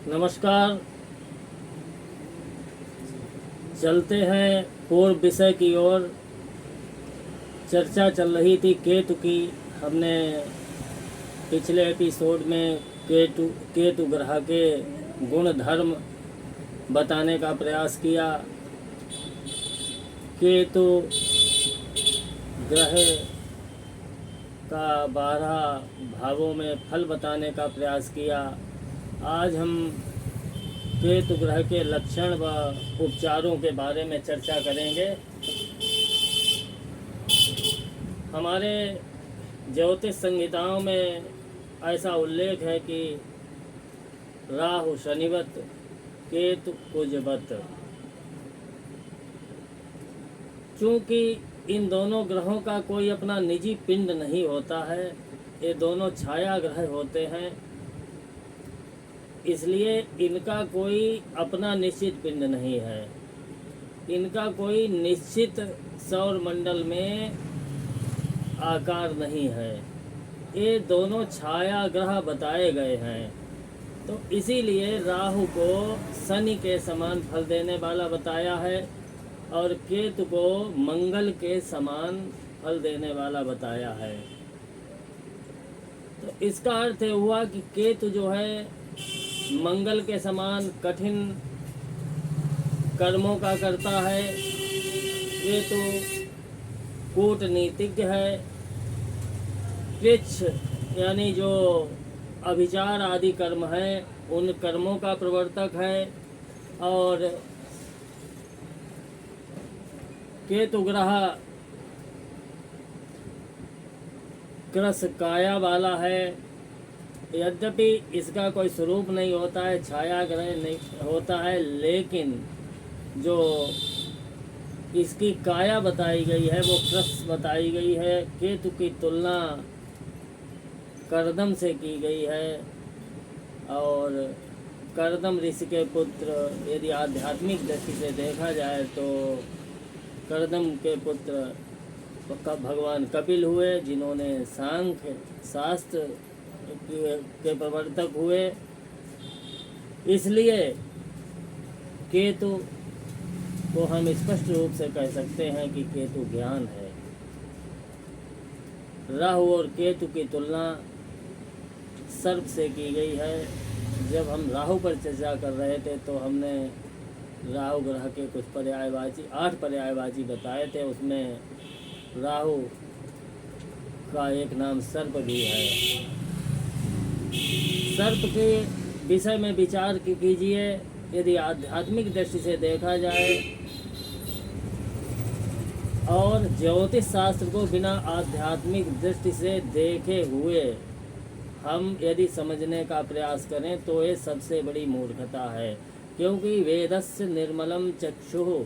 नमस्कार। चलते हैं पूर्व विषय की ओर। चर्चा चल रही थी केतु की। हमने पिछले एपिसोड में केतु ग्रह के गुण धर्म बताने का प्रयास किया। केतु ग्रह का 12 भावों में फल बताने का प्रयास किया। आज हम केतु ग्रह के लक्षण व उपचारों के बारे में चर्चा करेंगे। हमारे ज्योतिष संहिताओं में ऐसा उल्लेख है कि राहु शनिवत केतु कुजवत। चूँकि इन दोनों ग्रहों का कोई अपना निजी पिंड नहीं होता है, ये दोनों छाया ग्रह होते हैं, इसलिए इनका कोई अपना निश्चित पिंड नहीं है। इनका कोई निश्चित सौर मंडल में आकार नहीं है। ये दोनों छाया ग्रह बताए गए हैं। तो इसीलिए राहु को शनि के समान फल देने वाला बताया है और केतु को मंगल के समान फल देने वाला बताया है। तो इसका अर्थ हुआ कि केतु जो है मंगल के समान कठिन कर्मों का करता है। केतु कूटनीतिज्ञ है। कृच्छ यानी जो अभिचार आदि कर्म है उन कर्मों का प्रवर्तक है। और केतु ग्रह कृश काया वाला है। यद्यपि इसका कोई स्वरूप नहीं होता है, छाया ग्रह नहीं होता है, लेकिन जो इसकी काया बताई गई है वो कृश बताई गई है। केतु की तुलना कर्दम से की गई है और कर्दम ऋषि के पुत्र, यदि आध्यात्मिक दृष्टि से देखा जाए तो कर्दम के पुत्र भगवान कपिल हुए, जिन्होंने सांख्य शास्त्र के प्रवर्तक हुए। इसलिए केतु को हम स्पष्ट रूप से कह सकते हैं कि केतु ज्ञान है। राहु और केतु की तुलना सर्प से की गई है। जब हम राहु पर चर्चा कर रहे थे तो हमने राहु ग्रह के कुछ पर्यायवाची 8 पर्यायवाची बताए थे। उसमें राहु का एक नाम सर्प भी है। सर्प के विषय में विचार कीजिए। यदि आध्यात्मिक दृष्टि से देखा जाए और ज्योतिष शास्त्र को बिना आध्यात्मिक दृष्टि से देखे हुए हम यदि समझने का प्रयास करें तो ये सबसे बड़ी मूर्खता है। क्योंकि वेदस्य निर्मलम चक्षुः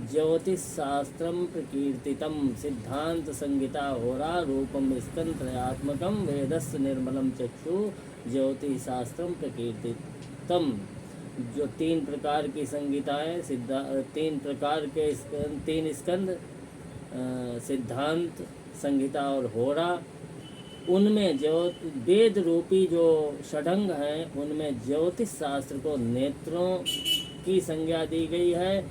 ज्योतिष शास्त्रम प्रकीर्तितम सिद्धांत संहिता होरा रूपम स्कंत्रयात्मकम वेदस्य निर्मलम चक्षु ज्योतिष शास्त्रम प्रकीर्तितम। जो 3 प्रकार की संहिताएं, 3 प्रकार के 3 स्कंद, सिद्धांत संहिता और होरा, उनमें जो वेद रूपी जो षडंग हैं उनमें ज्योतिष शास्त्र को नेत्रों की संज्ञा दी गई है।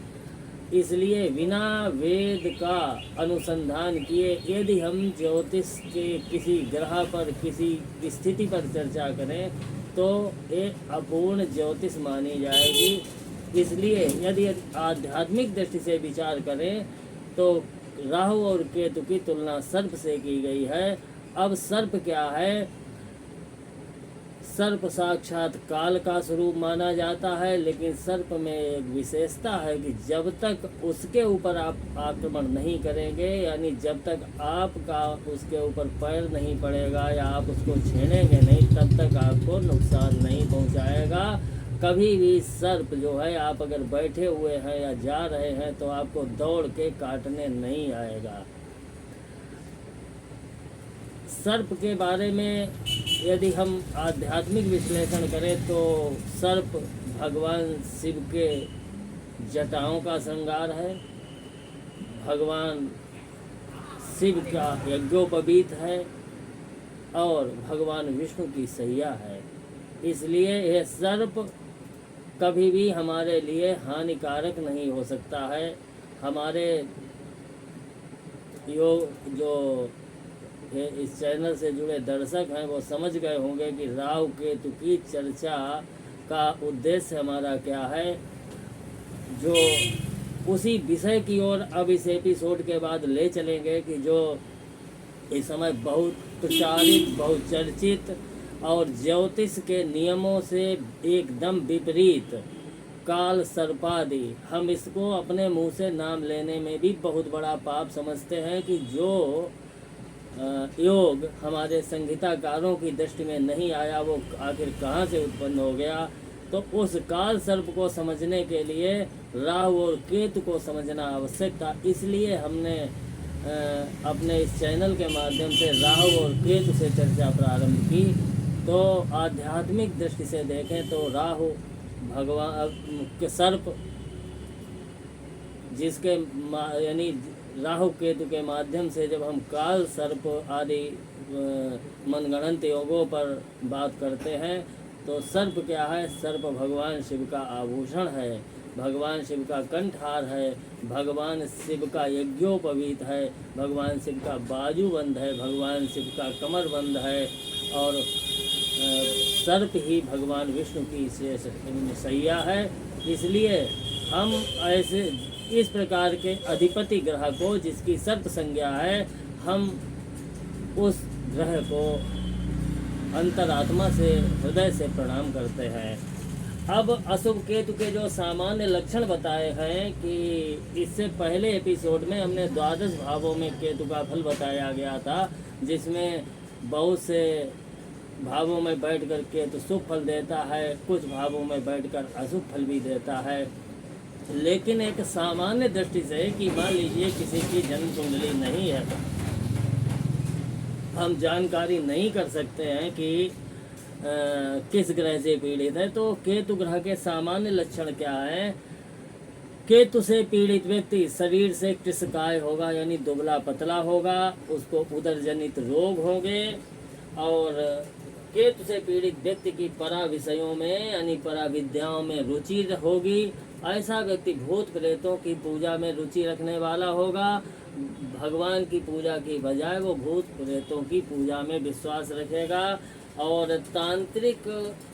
इसलिए बिना वेद का अनुसंधान किए यदि हम ज्योतिष के किसी ग्रह पर किसी स्थिति पर चर्चा करें तो ये अपूर्ण ज्योतिष मानी जाएगी। इसलिए यदि आध्यात्मिक दृष्टि से विचार करें तो राहु और केतु की तुलना सर्प से की गई है। अब सर्प क्या है? सर्प साक्षात काल का स्वरूप माना जाता है, लेकिन सर्प में एक विशेषता है कि जब तक उसके ऊपर आप आक्रमण नहीं करेंगे, यानी जब तक आपका उसके ऊपर पैर नहीं पड़ेगा या आप उसको छेड़ेंगे नहीं, तब तक आपको नुकसान नहीं पहुंचाएगा। कभी भी सर्प जो है, आप अगर बैठे हुए हैं या जा रहे हैं तो आपको दौड़ के काटने नहीं आएगा। सर्प के बारे में यदि हम आध्यात्मिक विश्लेषण करें तो सर्प भगवान शिव के जटाओं का श्रृंगार है, भगवान शिव का यज्ञोपवीत है और भगवान विष्णु की सैया है। इसलिए यह सर्प कभी भी हमारे लिए हानिकारक नहीं हो सकता है। हमारे जो इस चैनल से जुड़े दर्शक हैं वो समझ गए होंगे कि राहु केतु की चर्चा का उद्देश्य हमारा क्या है। जो उसी विषय की ओर अब इस एपिसोड के बाद ले चलेंगे कि जो इस समय बहुत प्रचारित, बहुत चर्चित और ज्योतिष के नियमों से एकदम विपरीत काल सर्पादि, हम इसको अपने मुंह से नाम लेने में भी बहुत बड़ा पाप समझते हैं कि जो योग हमारे संहिताकारों की दृष्टि में नहीं आया वो आखिर कहाँ से उत्पन्न हो गया। तो उस काल सर्प को समझने के लिए राहु और केतु को समझना आवश्यक था। इसलिए हमने अपने इस चैनल के माध्यम से राहु और केतु से चर्चा प्रारंभ की। तो आध्यात्मिक दृष्टि से देखें तो राहु भगवान के सर्प, जिसके यानी राहु केतु के माध्यम से जब हम काल सर्प आदि मनगढ़ंत योगों पर बात करते हैं तो सर्प क्या है? सर्प भगवान शिव का आभूषण है, भगवान शिव का कंठहार है, भगवान शिव का यज्ञोपवीत है, भगवान शिव का बाजूबंद है, भगवान शिव का कमरबंद है और सर्प ही भगवान विष्णु की सैया है। इसलिए हम ऐसे इस प्रकार के अधिपति ग्रह को, जिसकी सर्प संज्ञा है, हम उस ग्रह को अंतरात्मा से, हृदय से प्रणाम करते हैं। अब अशुभ केतु के जो सामान्य लक्षण बताए हैं कि इससे पहले एपिसोड में हमने 12 भावों में केतु का फल बताया गया था, जिसमें बहुत से भावों में बैठकर केतु शुभ फल देता है, कुछ भावों में बैठकर अशुभ फल भी देता है। लेकिन एक सामान्य दृष्टि से कि मान लीजिए किसी की जन्म कुंडली नहीं है, हम जानकारी नहीं कर सकते हैं कि किस ग्रह से पीड़ित है, तो केतु ग्रह के सामान्य लक्षण क्या है? केतु से पीड़ित व्यक्ति शरीर से कृशकाय होगा, यानी दुबला पतला होगा, उसको उदर जनित रोग होंगे। और केतु से पीड़ित व्यक्ति की परा विषयों में यानी परा विद्याओं में रुचि होगी। ऐसा व्यक्ति भूत प्रेतों की पूजा में रुचि रखने वाला होगा। भगवान की पूजा की बजाय वो भूत प्रेतों की पूजा में विश्वास रखेगा और तांत्रिक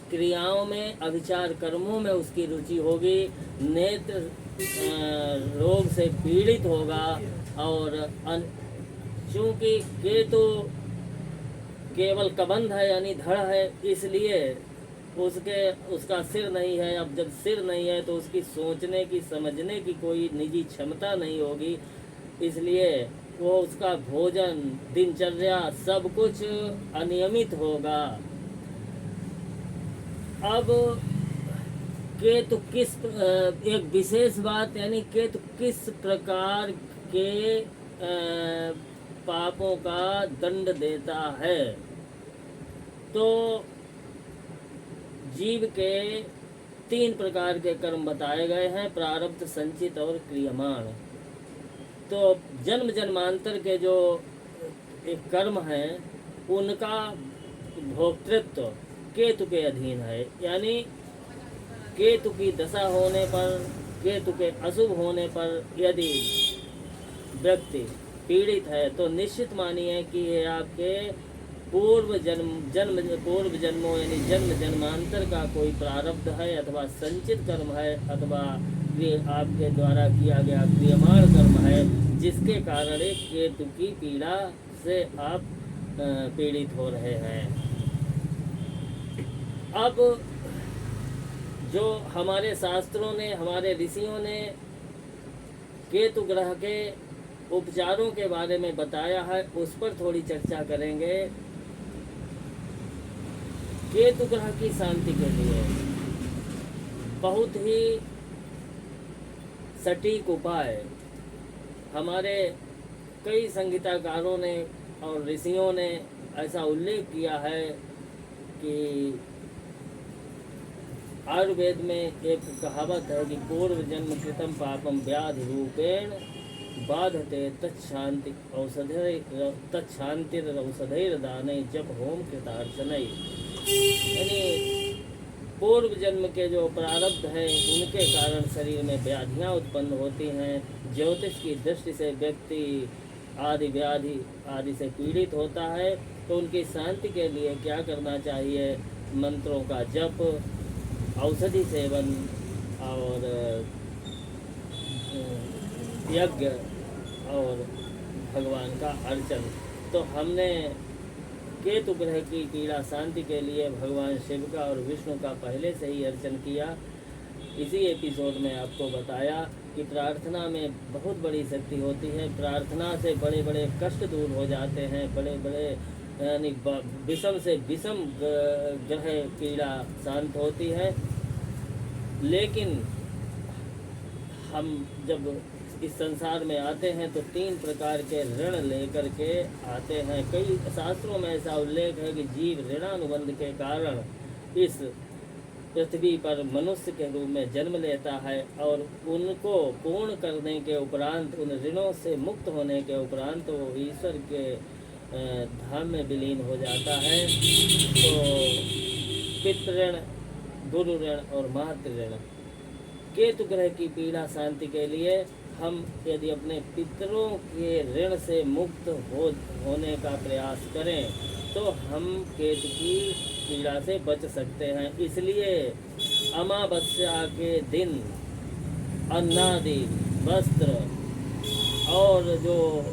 क्रियाओं में, अभिचार कर्मों में उसकी रुचि होगी। नेत्र रोग से पीड़ित होगा और चूंकि केतु केवल कबंध है यानी धड़ है, इसलिए उसका सिर नहीं है। अब जब सिर नहीं है तो उसकी सोचने की, समझने की कोई निजी क्षमता नहीं होगी, इसलिए वो उसका भोजन, दिनचर्या सब कुछ अनियमित होगा। अब केतु किस एक विशेष बात, यानी केतु किस प्रकार के पापों का दंड देता है? तो जीव के 3 प्रकार के कर्म बताए गए हैं, प्रारब्ध, संचित और क्रियमाण। तो जन्म जन्मांतर के जो एक कर्म हैं उनका भोक्तृत्व केतु के अधीन है। यानी केतु की दशा होने पर, केतु के अशुभ होने पर यदि व्यक्ति पीड़ित है तो निश्चित मानिए कि ये आपके पूर्व जन्मों यानी जन्म जन्मांतर का कोई प्रारब्ध है, अथवा संचित कर्म है, अथवा आपके द्वारा किया गया क्रियमाण कर्म है, जिसके कारण एक केतु की पीड़ा से आप पीड़ित हो रहे हैं। अब जो हमारे शास्त्रों ने, हमारे ऋषियों ने केतु ग्रह के उपचारों के बारे में बताया है, उस पर थोड़ी चर्चा करेंगे। केतु ग्रह की शांति के लिए बहुत ही सटीक उपाय हमारे कई संगीतकारों ने और ऋषियों ने ऐसा उल्लेख किया है कि आयुर्वेद में एक कहावत है कि पूर्व जन्म कृतम पापम व्याधि रूपेण बाधते तत्शांति औषधैर्दाने जप होम कृतार्चनय। यानी पूर्व जन्म के जो प्रारब्ध हैं उनके कारण शरीर में व्याधियाँ उत्पन्न होती हैं। ज्योतिष की दृष्टि से व्यक्ति आदि व्याधि आदि से पीड़ित होता है, तो उनकी शांति के लिए क्या करना चाहिए? मंत्रों का जप, औषधि सेवन और यज्ञ और भगवान का अर्चन। तो हमने केतु ग्रह की पीड़ा शांति के लिए भगवान शिव का और विष्णु का पहले से ही अर्चन किया। इसी एपिसोड में आपको बताया कि प्रार्थना में बहुत बड़ी शक्ति होती है। प्रार्थना से बड़े बड़े कष्ट दूर हो जाते हैं, बड़े बड़े यानी विषम से विषम ग्रह पीड़ा शांत होती है। लेकिन हम जब इस संसार में आते हैं तो 3 प्रकार के ऋण लेकर के आते हैं। कई शास्त्रों में ऐसा उल्लेख है कि जीव ऋणानुबंध के कारण इस पृथ्वी पर मनुष्य के रूप में जन्म लेता है, और उनको पूर्ण करने के उपरांत, उन ऋणों से मुक्त होने के उपरांत वो ईश्वर के धाम में विलीन हो जाता है। तो पितृ ऋण, गुरु ऋण और मातृ ऋण। केतु ग्रह की पीड़ा शांति के लिए हम यदि अपने पितरों के ऋण से मुक्त होने का प्रयास करें तो हम केतु की पीड़ा से बच सकते हैं। इसलिए अमावस्या के दिन अन्नादि, वस्त्र और जो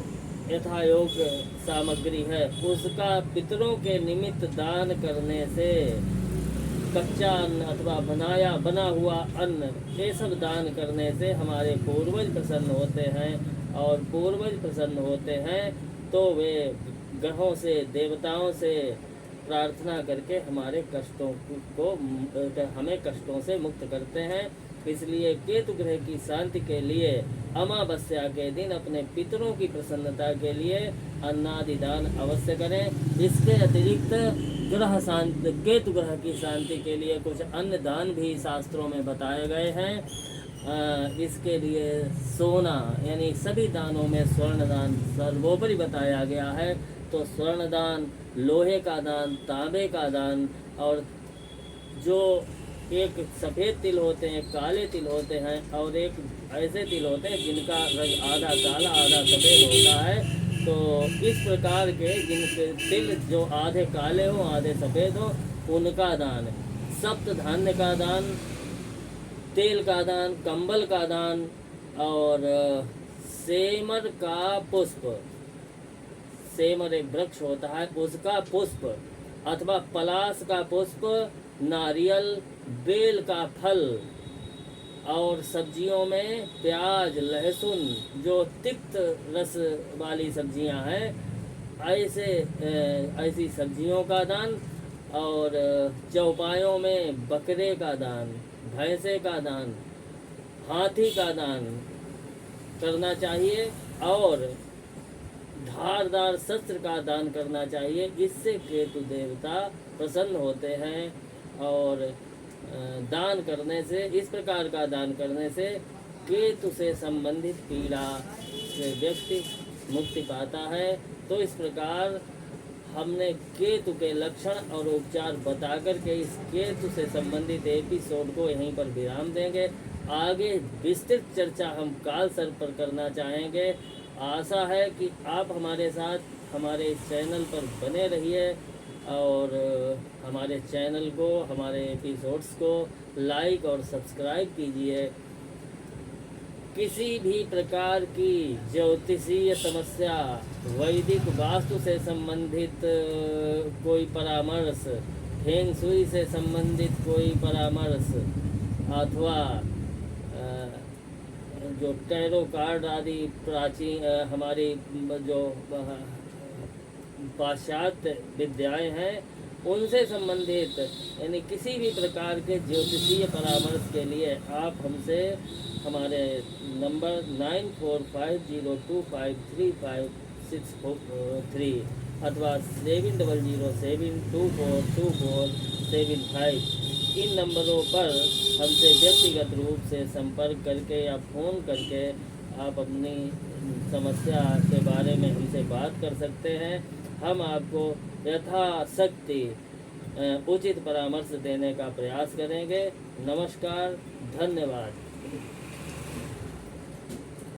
यथायोग्य सामग्री है उसका पितरों के निमित्त दान करने से, कच्चा अन्न अथवा बना हुआ अन्न, ये सब दान करने से हमारे पूर्वज प्रसन्न होते हैं। और पूर्वज प्रसन्न होते हैं तो वे ग्रहों से, देवताओं से प्रार्थना करके हमारे कष्टों को हमें कष्टों से मुक्त करते हैं। इसलिए केतु ग्रह की शांति के लिए अमावस्या के दिन अपने पितरों की प्रसन्नता के लिए अन्नादि दान अवश्य करें। इसके अतिरिक्त केतु ग्रह की शांति के लिए कुछ अन्य दान भी शास्त्रों में बताए गए हैं। इसके लिए सोना, यानी सभी दानों में स्वर्ण दान सर्वोपरि बताया गया है। तो स्वर्ण दान, लोहे का दान, तांबे का दान, और जो एक सफ़ेद तिल होते हैं, काले तिल होते हैं, और एक ऐसे तिल होते हैं जिनका रंग आधा काला आधा सफ़ेद होता है। तो इस प्रकार के जिनके तिल जो आधे काले हो आधे सफ़ेद हो उनका दान, सप्त धान्य का दान, तेल का दान, कंबल का दान, और सेमर का पुष्प, सेमर एक वृक्ष होता है उसका पुष्प, अथवा पलाश का पुष्प, नारियल, बेल का फल, और सब्जियों में प्याज, लहसुन, जो तिक्त रस वाली सब्जियां हैं, ऐसी सब्जियों का दान, और चौपायों में बकरे का दान, भैंसे का दान, हाथी का दान करना चाहिए, और धारदार शस्त्र का दान करना चाहिए। इससे केतु देवता प्रसन्न होते हैं। और दान करने से, इस प्रकार का दान करने से केतु से संबंधित पीड़ा से व्यक्ति मुक्ति पाता है। तो इस प्रकार हमने केतु के लक्षण और उपचार बता करके इस केतु से संबंधित एपिसोड को यहीं पर विराम देंगे। आगे विस्तृत चर्चा हम काल सर्प पर करना चाहेंगे। आशा है कि आप हमारे साथ हमारे इस चैनल पर बने रहिए, और हमारे चैनल को, हमारे एपिसोड्स को लाइक और सब्सक्राइब कीजिए। किसी भी प्रकार की ज्योतिषीय समस्या, वैदिक वास्तु से संबंधित कोई परामर्श, फेंग शुई से संबंधित कोई परामर्श, अथवा जो टैरो कार्ड आदि प्राचीन हमारी जो पाश्चात्य विद्याएं हैं उनसे संबंधित, यानी किसी भी प्रकार के ज्योतिषीय परामर्श के लिए आप हमसे हमारे नंबर 9450253563 अथवा 7007242475 इन नंबरों पर हमसे व्यक्तिगत रूप से संपर्क करके या फ़ोन करके आप अपनी समस्या के बारे में हमसे बात कर सकते हैं। हम आपको यथाशक्ति उचित परामर्श देने का प्रयास करेंगे। नमस्कार, धन्यवाद।